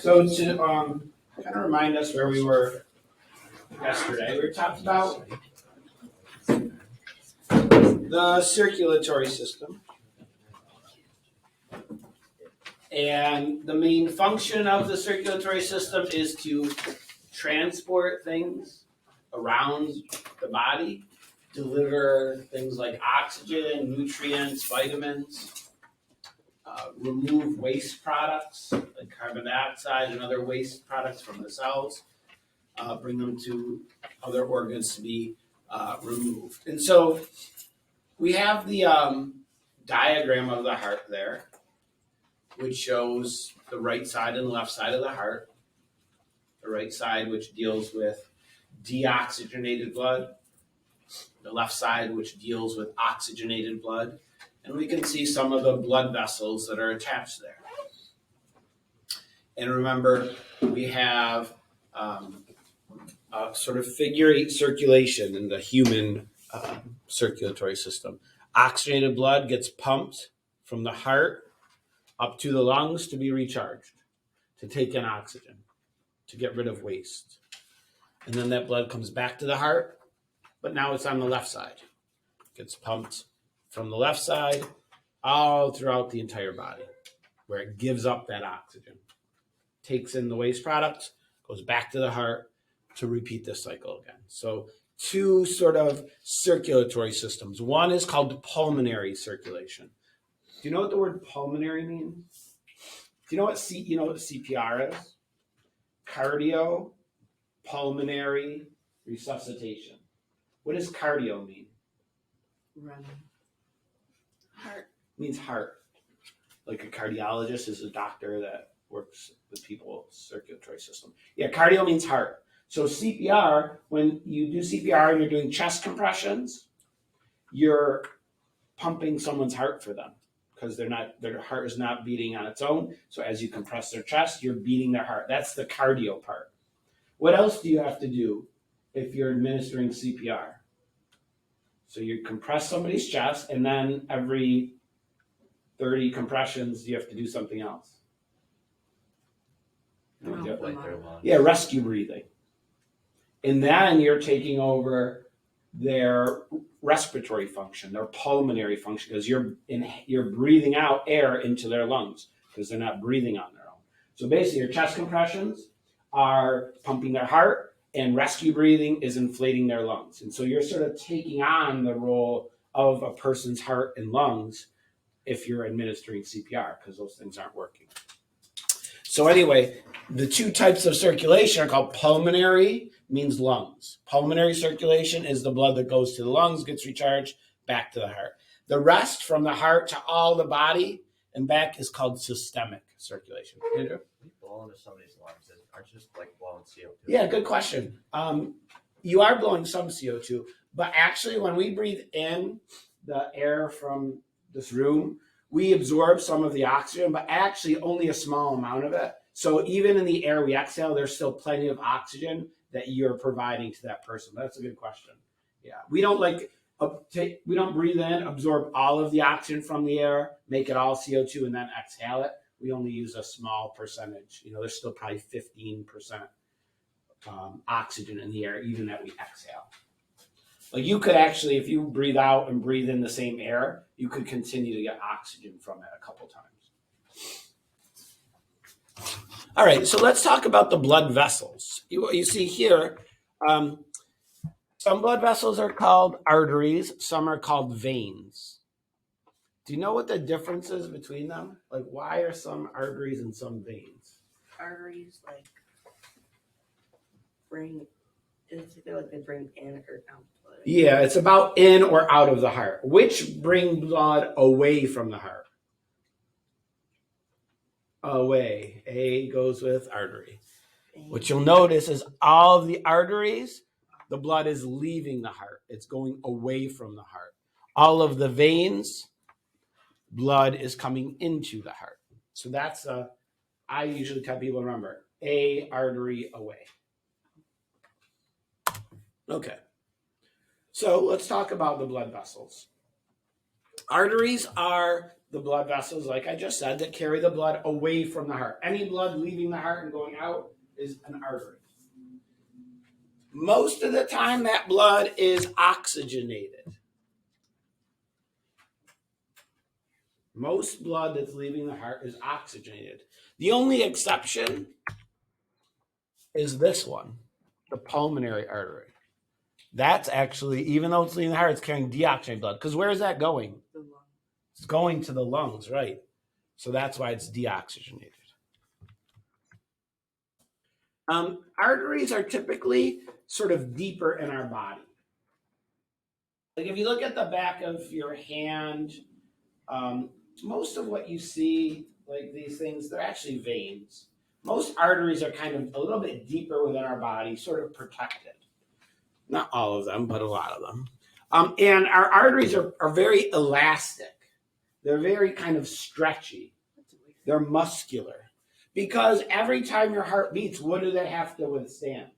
So to kind of remind us where we were yesterday, we talked about the circulatory system. And the main function of the circulatory system is to transport things around the body, deliver things like oxygen, nutrients, vitamins, remove waste products like carbon dioxide and other waste products from the cells, bring them to other organs to be removed. And so we have the diagram of the heart there, which shows the right side and left side of the heart. The right side, which deals with deoxygenated blood. The left side, which deals with oxygenated blood. And we can see some of the blood vessels that are attached there. And remember, we have a sort of figure eight circulation in the human circulatory system. Oxygenated blood gets pumped from the heart up to the lungs to be recharged, to take in oxygen, to get rid of waste. And then that blood comes back to the heart, but now it's on the left side. It gets pumped from the left side all throughout the entire body, where it gives up that oxygen, takes in the waste products, goes back to the heart to repeat this cycle again. So two sort of circulatory systems. One is called pulmonary circulation. Do you know what the word pulmonary means? Do you know what CPR is? Cardio, pulmonary resuscitation. What does cardio mean? Running. Heart. It means heart. Like a cardiologist is a doctor that works with people's circulatory system. Yeah, cardio means heart. So CPR, when you do CPR and you're doing chest compressions, you're pumping someone's heart for them, because their heart is not beating on its own. So as you compress their chest, you're beating their heart. That's the cardio part. What else do you have to do if you're administering CPR? So you compress somebody's chest, and then every 30 compressions, you have to do something else. Yeah, rescue breathing. And then you're taking over their respiratory function, their pulmonary function, because you're breathing out air into their lungs because they're not breathing on their own. So basically, your chest compressions are pumping their heart, and rescue breathing is inflating their lungs. And so you're sort of taking on the role of a person's heart and lungs if you're administering CPR, because those things aren't working. So anyway, the two types of circulation are called pulmonary, means lungs. Pulmonary circulation is the blood that goes to the lungs, gets recharged, back to the heart. The rest from the heart to all the body and back is called systemic circulation. Andrew? We blow into somebody's lungs. Aren't you just like blowing CO2? Yeah, good question. You are blowing some CO2, but actually when we breathe in the air from this room, we absorb some of the oxygen, but actually only a small amount of it. So even in the air we exhale, there's still plenty of oxygen that you're providing to that person. That's a good question. Yeah, we don't breathe in, absorb all of the oxygen from the air, make it all CO2, and then exhale it. We only use a small percentage. There's still probably 15% oxygen in the air, even that we exhale. Like you could actually, if you breathe out and breathe in the same air, you could continue to get oxygen from it a couple times. All right, so let's talk about the blood vessels. You see here, some blood vessels are called arteries, some are called veins. Do you know what the difference is between them? Like, why are some arteries and some veins? Arteries they bring in or out blood. Yeah, it's about in or out of the heart, which bring blood away from the heart. Away. A goes with artery. What you'll notice is all of the arteries, the blood is leaving the heart. It's going away from the heart. All of the veins, blood is coming into the heart. So that's I usually tell people, remember, a artery away. Okay. So let's talk about the blood vessels. Arteries are the blood vessels, like I just said, that carry the blood away from the heart. Any blood leaving the heart and going out is an artery. Most of the time, that blood is oxygenated. Most blood that's leaving the heart is oxygenated. The only exception is this one, the pulmonary artery. That's actually, even though it's leaving the heart, it's carrying deoxygenated blood. Because where is that going? The lung. It's going to the lungs, right? So that's why it's deoxygenated. Arteries are typically sort of deeper in our body. Like if you look at the back of your hand, most of what you see, like these things, they're actually veins. Most arteries are kind of a little bit deeper within our body, sort of protected. Not all of them, but a lot of them. And our arteries are very elastic. They're very kind of stretchy. They're muscular. Because every time your heart beats, what do they have to withstand?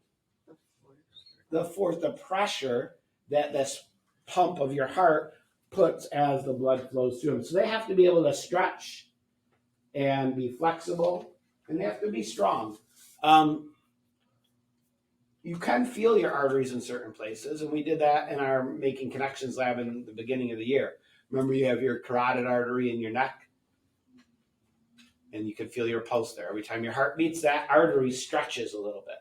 The force, the pressure that this pump of your heart puts as the blood flows through them. So they have to be able to stretch and be flexible, and they have to be strong. You can feel your arteries in certain places, and we did that in our Making Connections lab in the beginning of the year. Remember, you have your carotid artery in your neck, and you can feel your pulse there. Every time your heart beats, that artery stretches a little bit,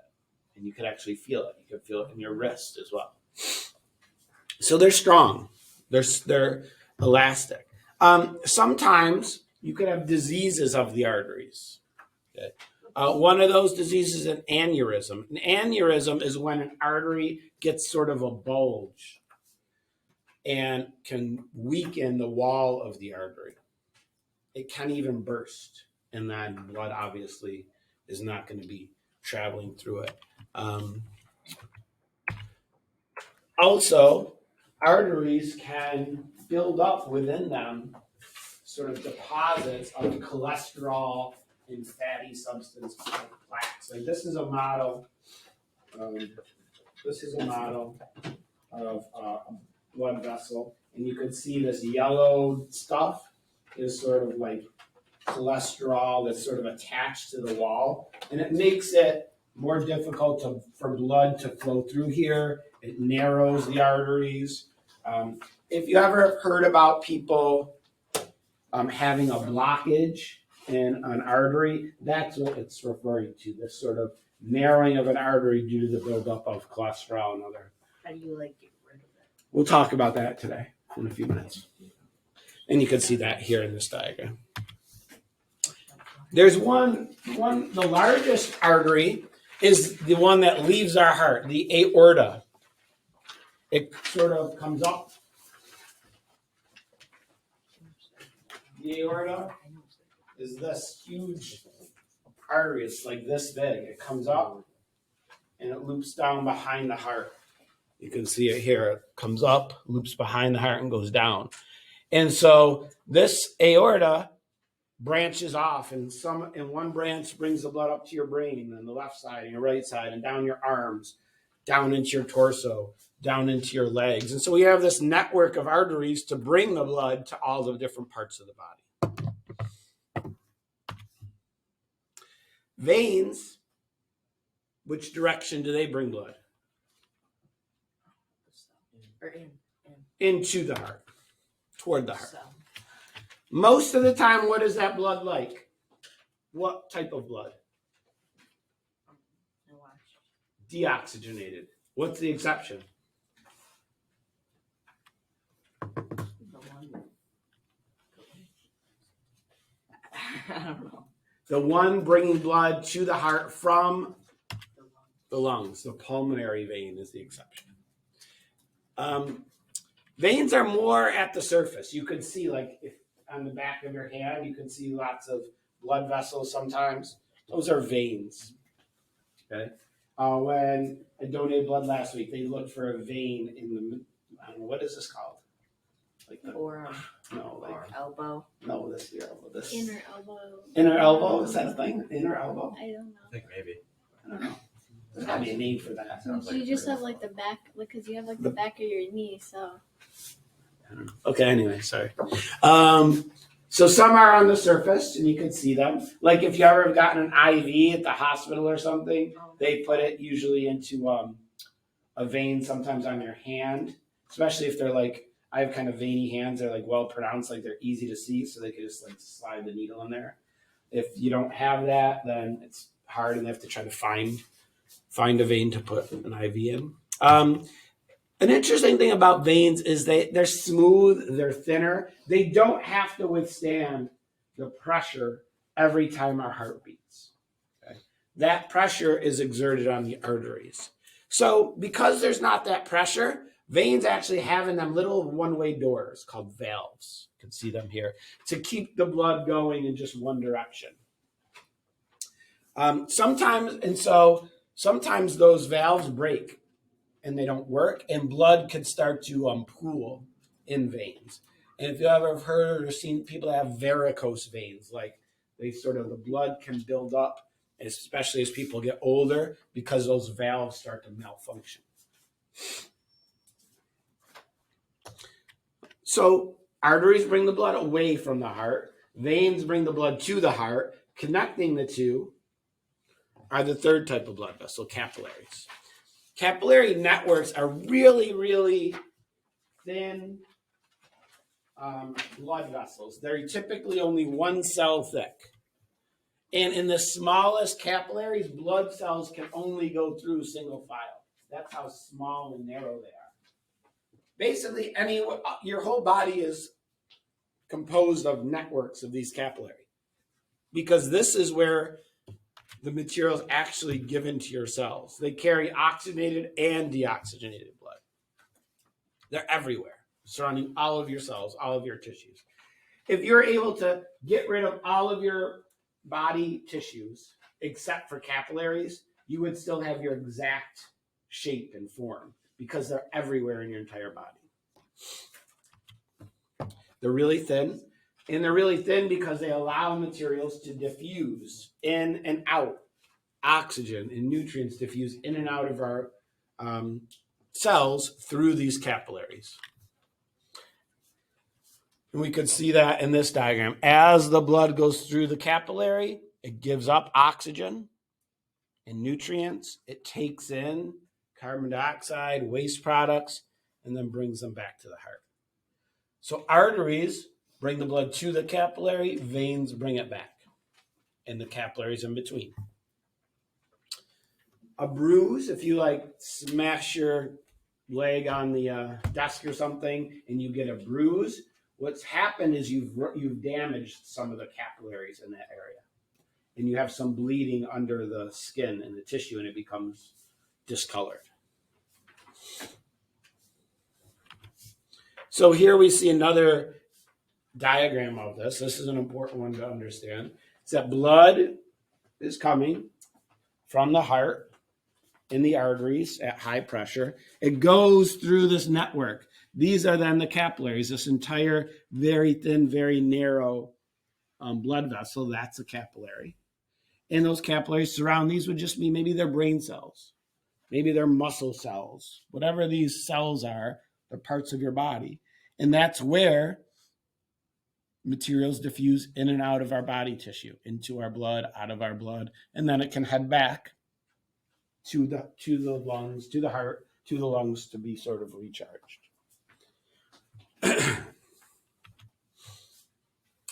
and you can actually feel it. You can feel it in your wrist as well. So they're strong. They're elastic. Sometimes you can have diseases of the arteries. Okay. One of those diseases is an aneurysm. An aneurysm is when an artery gets sort of a bulge and can weaken the wall of the artery. It can even burst, and then blood obviously is not going to be traveling through it. Also, arteries can build up within them sort of deposits of cholesterol and fatty substance like plaques. Like this is a model. This is a model of a blood vessel, and you can see this yellow stuff is sort of like cholesterol that's sort of attached to the wall, and it makes it more difficult for blood to flow through here. It narrows the arteries. If you ever have heard about people having a blockage in an artery, that's what it's referring to, this sort of narrowing of an artery due to the buildup of cholesterol and other. How do you like get rid of it? We'll talk about that today in a few minutes. And you can see that here in this diagram. There's the largest artery is the one that leaves our heart, the aorta. It sort of comes up. The aorta is this huge artery. It's like this big. It comes up and it loops down behind the heart. You can see it here. It comes up, loops behind the heart, and goes down. And so this aorta branches off, and one branch brings the blood up to your brain, and the left side and your right side, and down your arms, down into your torso, down into your legs. And so we have this network of arteries to bring the blood to all the different parts of the body. Veins, which direction do they bring blood? Or Into the heart, toward the heart. So. Most of the time, what is that blood like? What type of blood? Deoxygenated. What's the exception? I don't know. The one bringing blood to the heart from the lungs. The pulmonary vein is the exception. Veins are more at the surface. You could see, like, if on the back of your hand, you can see lots of blood vessels sometimes. Those are veins. Okay. When I donated blood last week, they looked for a vein in the, I don't know, what is this called? Like the Forearm. No, like Or elbow. no, this the elbow. This Inner elbow. inner elbow. Is that a thing? Inner elbow? I don't know. I think maybe. I don't know. There's gotta be a name for that. Sounds You like just a have like the back, because you have like the back of your knee, so. I don't know. Okay. Anyway, sorry. So some are on the surface, and you can see them. Like if you ever have gotten an IV at the hospital or something, they put it usually into a vein, sometimes on your hand, especially if they're like, I have kind of veiny hands. They're like well pronounced, like they're easy to see, so they can just like slide the needle in there. If you don't have that, then it's hard, and they have to try to find a vein to put an IV in. An interesting thing about veins is they're smooth, they're thinner. They don't have to withstand the pressure every time our heart beats. Okay? That pressure is exerted on the arteries. So because there's not that pressure, veins actually have in them little one-way doors called valves. You can see them here to keep the blood going in just one direction. Sometimes those valves break and they don't work, and blood can start to pool in veins. And if you ever heard or seen people that have varicose veins, like the blood can build up, especially as people get older, because those valves start to malfunction. So arteries bring the blood away from the heart. Veins bring the blood to the heart. Connecting the two are the third type of blood vessel, capillaries. Capillary networks are really, really thin blood vessels. They're typically only one cell thick. And in the smallest capillaries, blood cells can only go through single file. That's how small and narrow they are. Basically, your whole body is composed of networks of these capillaries, because this is where the material is actually given to your cells. They carry oxygenated and deoxygenated blood. They're everywhere, surrounding all of your cells, all of your tissues. If you're able to get rid of all of your body tissues, except for capillaries, you would still have your exact shape and form, because they're everywhere in your entire body. They're really thin, and they're really thin because they allow materials to diffuse in and out. Oxygen and nutrients diffuse in and out of our cells through these capillaries. And we could see that in this diagram. As the blood goes through the capillary, it gives up oxygen and nutrients. It takes in carbon dioxide, waste products, and then brings them back to the heart. So arteries bring the blood to the capillary, veins bring it back, and the capillaries in between. A bruise, if you smash your leg on the desk or something and you get a bruise, what's happened is you've damaged some of the capillaries in that area, and you have some bleeding under the skin and the tissue, and it becomes discolored. So here we see another diagram of this. This is an important one to understand. It's that blood is coming from the heart in the arteries at high pressure. It goes through this network. These are then the capillaries, this entire very thin, very narrow blood vessel. That's a capillary. And those capillaries surround these would just be maybe their brain cells, maybe their muscle cells, whatever these cells are, they're parts of your body. And that's where materials diffuse in and out of our body tissue, into our blood, out of our blood, and then it can head back to the lungs, to the heart, to the lungs to be sort of recharged.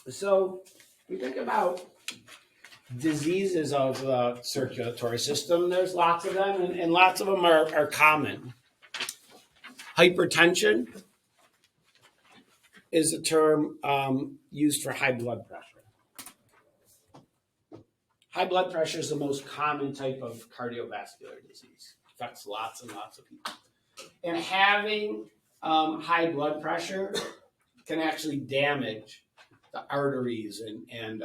So we think about diseases of the circulatory system. There's lots of them, and lots of them are common. Hypertension is a term used for high blood pressure. High blood pressure is the most common type of cardiovascular disease. It affects lots and lots of people. And having high blood pressure can actually damage the arteries and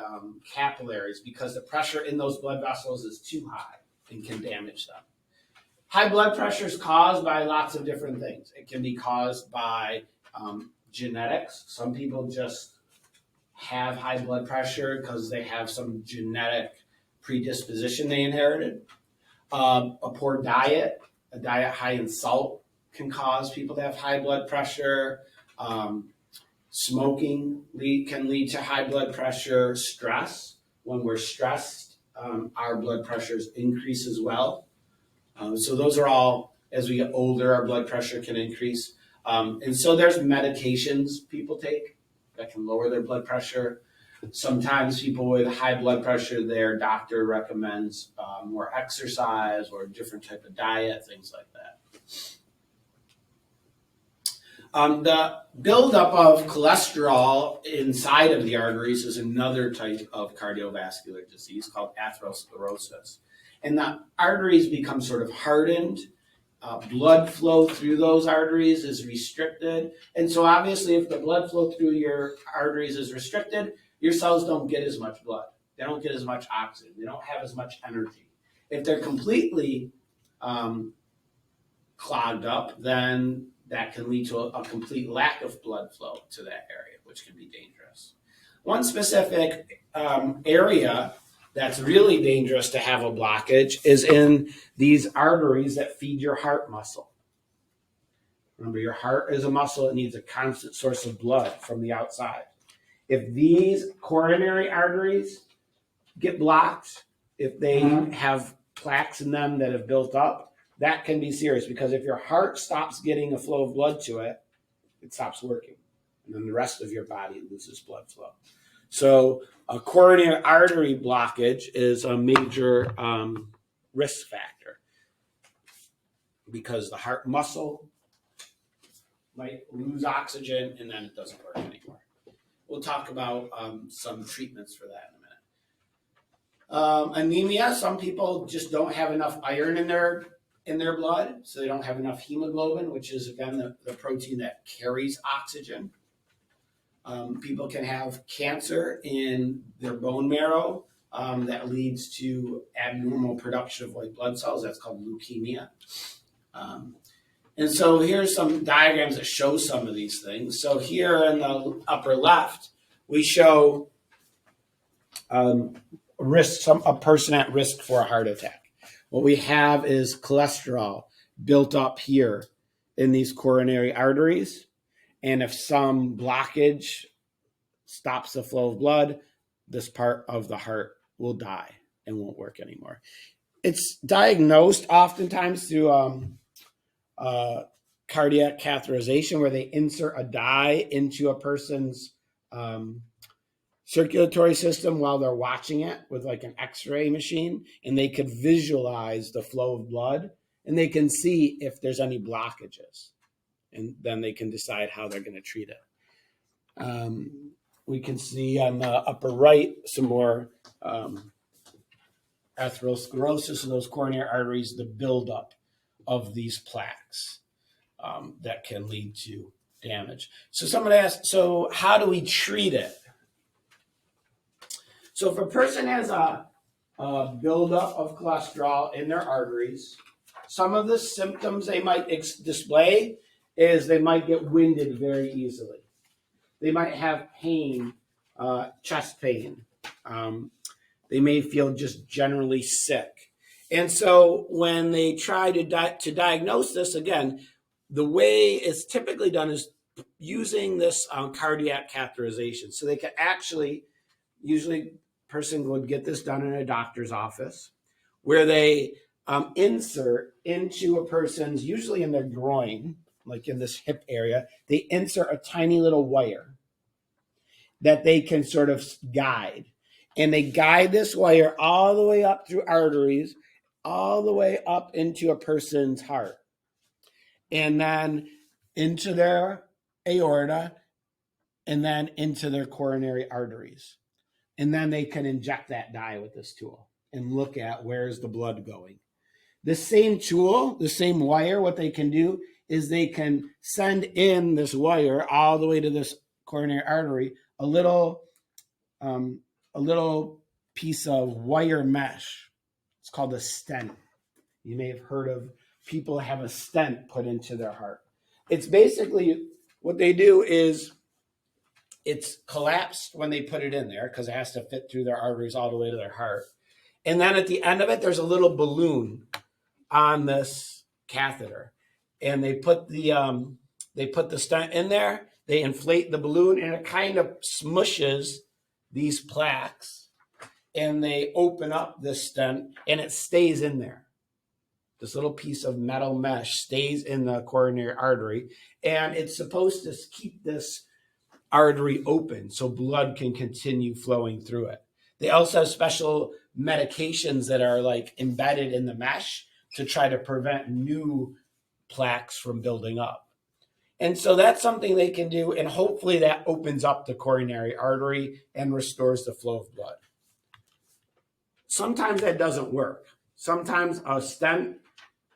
capillaries, because the pressure in those blood vessels is too high and can damage them. High blood pressure is caused by lots of different things. It can be caused by genetics. Some people just have high blood pressure because they have some genetic predisposition they inherited. A poor diet, a diet high in salt, can cause people to have high blood pressure. Smoking can lead to high blood pressure. Stress, when we're stressed, our blood pressures increase as well. So those are all, as we get older, our blood pressure can increase. And so there's medications people take that can lower their blood pressure. Sometimes people with high blood pressure, their doctor recommends more exercise or a different type of diet, things like that. The buildup of cholesterol inside of the arteries is another type of cardiovascular disease called atherosclerosis. And the arteries become sort of hardened. Blood flow through those arteries is restricted. And so obviously if the blood flow through your arteries is restricted, your cells don't get as much blood. They don't get as much oxygen. They don't have as much energy. If they're completely clogged up, then that can lead to a complete lack of blood flow to that area, which can be dangerous. One specific area that's really dangerous to have a blockage is in these arteries that feed your heart muscle. Remember, your heart is a muscle. It needs a constant source of blood from the outside. If these coronary arteries get blocked, if they have plaques in them that have built up, that can be serious, because if your heart stops getting a flow of blood to it, it stops working. And then the rest of your body loses blood flow. So a coronary artery blockage is a major risk factor, because the heart muscle might lose oxygen and then it doesn't work anymore. We'll talk about some treatments for that in a minute. Anemia, some people just don't have enough iron in their blood, so they don't have enough hemoglobin, which is, again, the protein that carries oxygen. People can have cancer in their bone marrow that leads to abnormal production of white blood cells. That's called leukemia. And so here's some diagrams that show some of these things. So here in the upper left, we show a person at risk for a heart attack. What we have is cholesterol built up here in these coronary arteries. And if some blockage stops the flow of blood, this part of the heart will die and won't work anymore. It's diagnosed oftentimes through cardiac catheterization, where they insert a dye into a person's circulatory system while they're watching it with like an X-ray machine, and they could visualize the flow of blood, and they can see if there's any blockages, and then they can decide how they're going to treat it. We can see on the upper right some more atherosclerosis of those coronary arteries, the buildup of these plaques that can lead to damage. So someone asked, so how do we treat it? So if a person has a buildup of cholesterol in their arteries, some of the symptoms they might display is they might get winded very easily. They might have pain, chest pain. They may feel just generally sick. And so when they try to diagnose this, again, the way it's typically done is using this cardiac catheterization. So they can actually, usually person would get this done in a doctor's office, where they insert into a person's, usually in their groin, like in this hip area, they insert a tiny little wire that they can sort of guide. And they guide this wire all the way up through arteries, all the way up into a person's heart, and then into their aorta, and then into their coronary arteries. And then they can inject that dye with this tool and look at where's the blood going. The same tool, the same wire, what they can do is they can send in this wire all the way to this coronary artery, a little piece of wire mesh. It's called a stent. You may have heard of people have a stent put into their heart. It's basically, what they do is, it's collapsed when they put it in there because it has to fit through their arteries all the way to their heart. And then at the end of it, there's a little balloon on this catheter. And they put the stent in there, They inflate the balloon and it kind of smushes these plaques, and they open up this stent and it stays in there. This little piece of metal mesh stays in the coronary artery, and it's supposed to keep this artery open so blood can continue flowing through it. They also have special medications that are like embedded in the mesh to try to prevent new plaques from building up. And so that's something they can do, and hopefully that opens up the coronary artery and restores the flow of blood. Sometimes that doesn't work. Sometimes a stent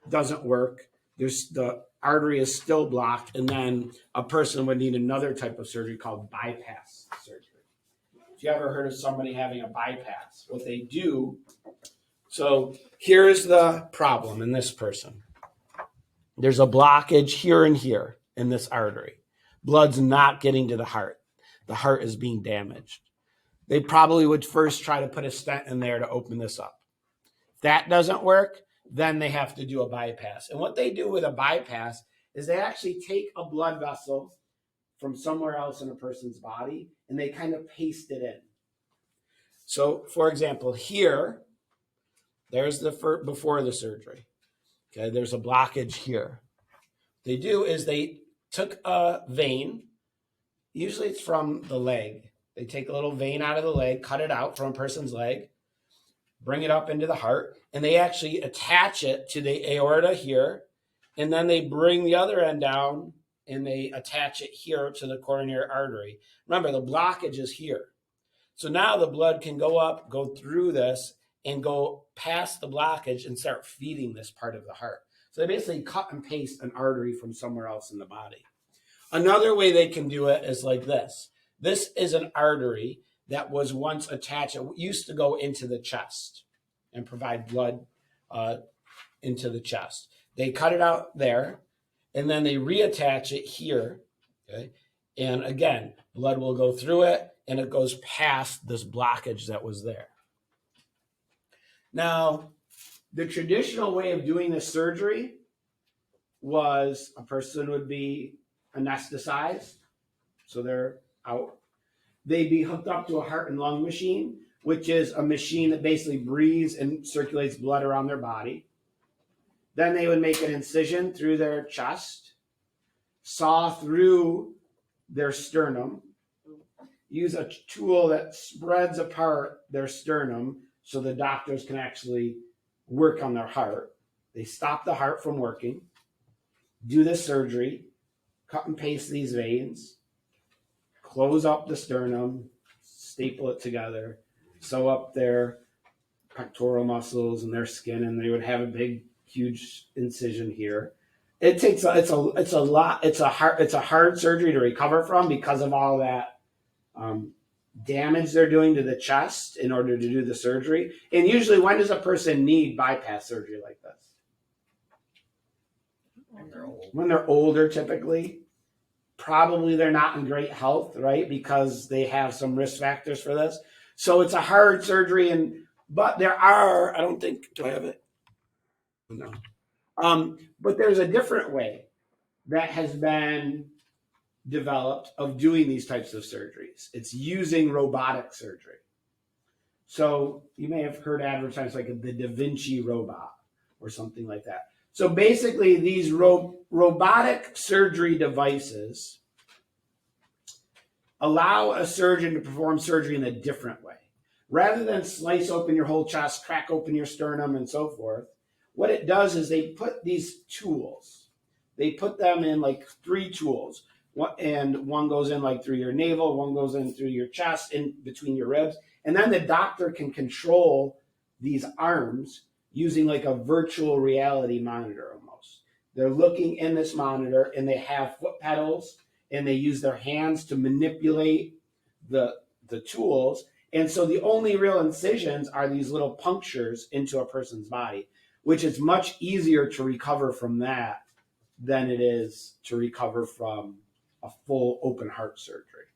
doesn't work. The artery is still blocked, and then a person would need another type of surgery called bypass surgery. If you ever heard of somebody having a bypass, what they do, so here's the problem in this person. There's a blockage here and here in this artery. Blood's not getting to the heart. The heart is being damaged. They probably would first try to put a stent in there to open this up. If that doesn't work, then they have to do a bypass. And what they do with a bypass is they actually take a blood vessel from somewhere else in a person's body and they kind of paste it in. So, for example, here, there's the before the surgery. Okay, there's a blockage here. What they do is they took a vein, usually it's from the leg. They take a little vein out of the leg, cut it out from a person's leg, bring it up into the heart, and they actually attach it to the aorta here, and then they bring the other end down and they attach it here to the coronary artery. Remember, the blockage is here. So now the blood can go up, go through this, and go past the blockage and start feeding this part of the heart. So they basically cut and paste an artery from somewhere else in the body. Another way they can do it is like this. This is an artery that was once attached. It used to go into the chest and provide blood into the chest. They cut it out there, and then they reattach it here. Okay? And again, blood will go through it, and it goes past this blockage that was there. Now, the traditional way of doing this surgery was a person would be anesthetized, so they're out. They'd be hooked up to a heart and lung machine, which is a machine that basically breathes and circulates blood around their body. Then they would make an incision through their chest, saw through their sternum, use a tool that spreads apart their sternum so the doctors can actually work on their heart. They stop the heart from working, do the surgery, cut and paste these veins, close up the sternum, staple it together, sew up their pectoral muscles and their skin, and they would have a big, huge incision here. It's a hard surgery to recover from because of all that damage they're doing to the chest in order to do the surgery. And usually, when does a person need bypass surgery like this? When they're old. When they're older, typically. Probably they're not in great health, right? Because they have some risk factors for this. So it's a hard surgery, but there are, I don't think, do I have it? No. But there's a different way that has been developed of doing these types of surgeries. It's using robotic surgery. So you may have heard advertised like the Da Vinci robot or something like that. So basically these robotic surgery devices allow a surgeon to perform surgery in a different way. Rather than slice open your whole chest, crack open your sternum and so forth, what it does is they put these tools. They put them in like 3 tools. And one goes in like through your navel, one goes in through your chest, in between your ribs. And then the doctor can control these arms using like a virtual reality monitor almost. They're looking in this monitor and they have foot pedals and they use their hands to manipulate the tools. And so the only real incisions are these little punctures into a person's body, which is much easier to recover from that than it is to recover from a full open heart surgery.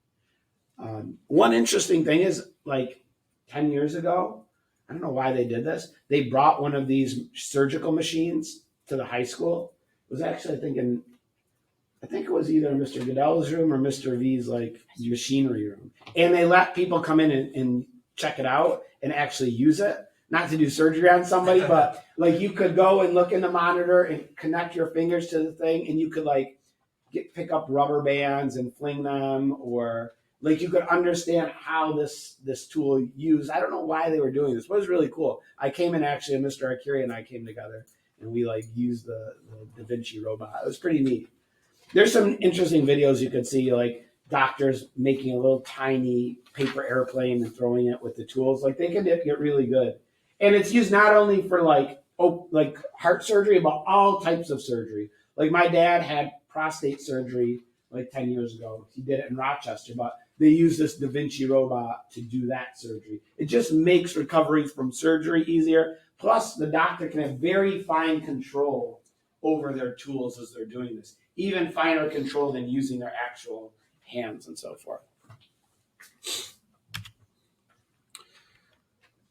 One interesting thing is like 10 years ago, I don't know why they did this. They brought one of these surgical machines to the high school. It was actually, I think, in I think it was either Mr. Goodell's room or Mr. V's like machinery room. And they let people come in and check it out and actually use it. Not to do surgery on somebody, but like you could go and look in the monitor and connect your fingers to the thing, and you could like pick up rubber bands and fling them, or like you could understand how this tool used. I don't know why they were doing this, but it was really cool. I came in actually, and Mr. Arcuri and I came together, and we like used the Da Vinci robot. It was pretty neat. There's some interesting videos you could see, like doctors making a little tiny paper airplane and throwing it with the tools. Like they can get really good. And it's used not only for like heart surgery, but all types of surgery. Like my dad had prostate surgery like 10 years ago. He did it in Rochester, but they use this Da Vinci robot to do that surgery. It just makes recovery from surgery easier. Plus, the doctor can have very fine control over their tools as they're doing this, even finer control than using their actual hands and so forth.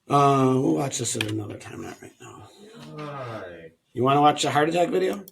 We'll watch this at another time, not right now. Right. You want to watch the heart attack video?